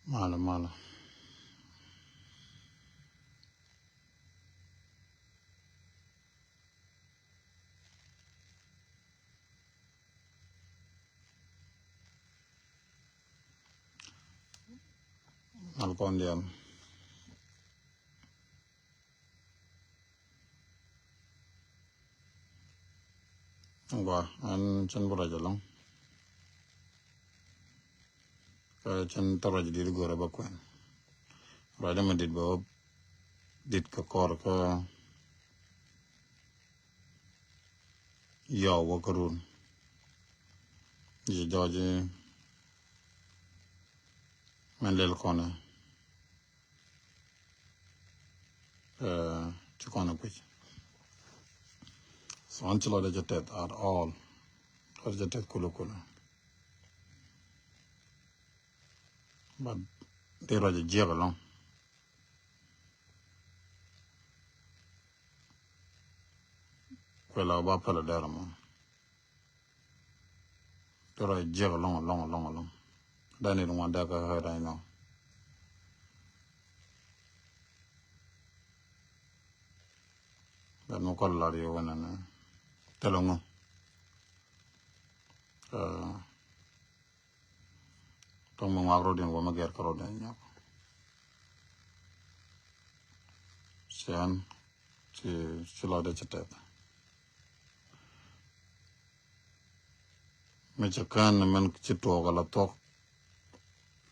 Mala, mala. Alcondiam. Ngwa, an chen buraja long. Ka chen taraja dir gora bakwen. Raja ma dit ba dit ka kor ka yaw wakarun. Ji joji man lel kona. Chikona kwich. So until I jatet at all. I jatet kulu kulu. But they raja jega long. Kwela ba pala dera mo. They raja jega long. Then it one that I heard I know. But no call lot you when and telongo. Tong mo ngagro din wo magyar karo din yak. Sian ci lo de chatet. Me chakan men ci to gala tok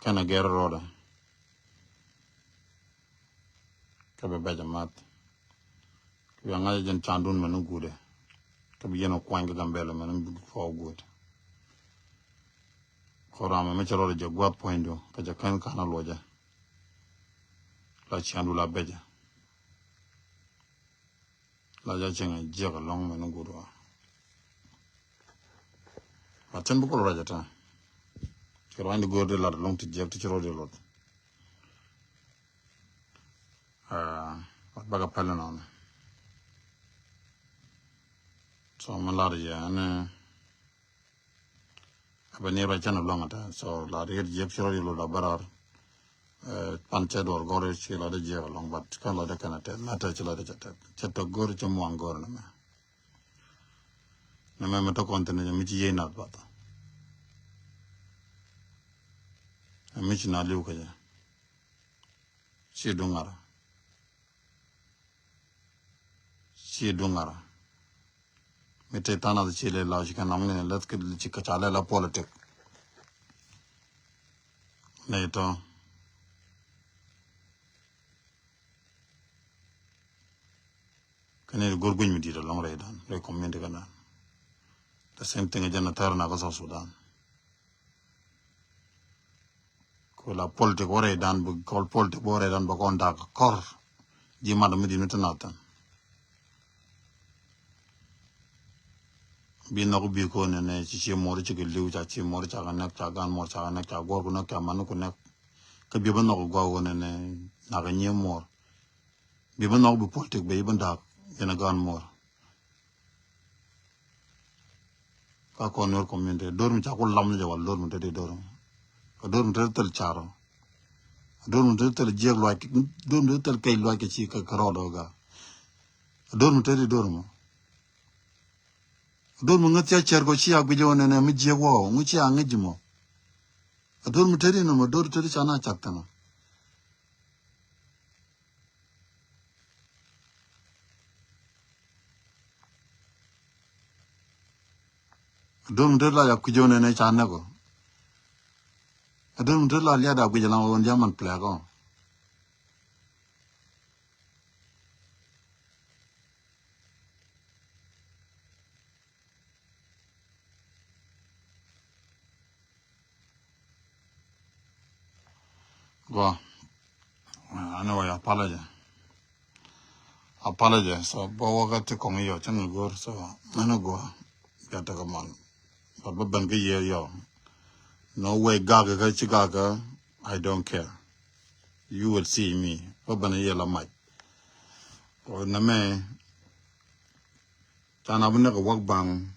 kana ger roda. Ka be bajamat. Ka nga jen chandun menu gude. Ka bi yeno kwang ga gambele men fo good. Korama me chalo de gwa pointo ka jakan kana loja. La chandu la beja. La ja chenga jega long menu gudo. Achen bu ko raja ta. Kero andi gorde la long ti jek ti chiro de lot. Baga pala na. So man la ya ne abani ra chana long ata. So la de jek chiro de lot barar. Panche dor gore chi la de jek long but kan la de kana te na ta chi la de chata. Chata gore chi mo angor na me. Na me to kontene mi chi ye na bata. Mi chi na liu ka ja. Si dungara. Mete tana de chile la chi kana ngne let ke chi ka chale la politic. Ne to kane gorguñ mi dira long ray dan recommend kana. The same thing jana tar na ko Sudan. Ko la politic ore dan bu kol politic ore dan ba kon da kor ji madam mi dinu tanatan. Bi na ko bi ko ne ci mo ci ke liu ci mo ci ga nak ca gan mo ca nak ca gor ko nak ca man ko nak ke bi ba na ko go ne na ga nye mo bi ba na bu politic be ban da ina gan mo ka ko nor community dor mi ca ko lam je wal dor mi te dor ko dor mi te tel charo dor mi te tel je lo ki dor mi te tel kay lo ki ci ka ro do ga dor mi te dor mo dor mo ngatia chergo ci ak bi jone ne mi je wo ngi ci ang ji mo dor mi te no mo dor te chana chaktana dor mi te la ya ku jone ne chana ko dor mi te la ya da ku jala won jaman pla ko go anyway apologize so bo ga te ko yo chan go so ano go ya ta ko man ba ban ga ye yo no way gaga ga chi gaga I don't care you will see me ba ban ye la mai o na me ta na bun ga wak bang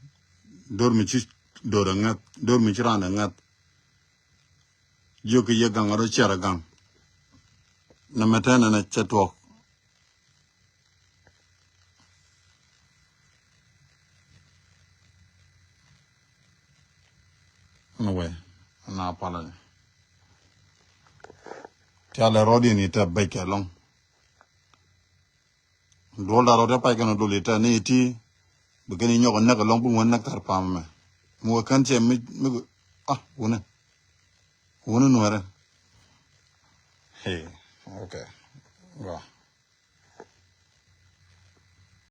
dor mi chi dor ngat dor mi chi ran ngat Joki ye gang aro chera gang. Na metana na chetwok. No way. Na pala. Tiala rodi ni ta beke long. Dola rodi pa ikano doli ta ni iti. Begini nyoko neka long bu wan naktar pam me. Mwa kanche mi wune. Wune nuere. Hey, okay. Go.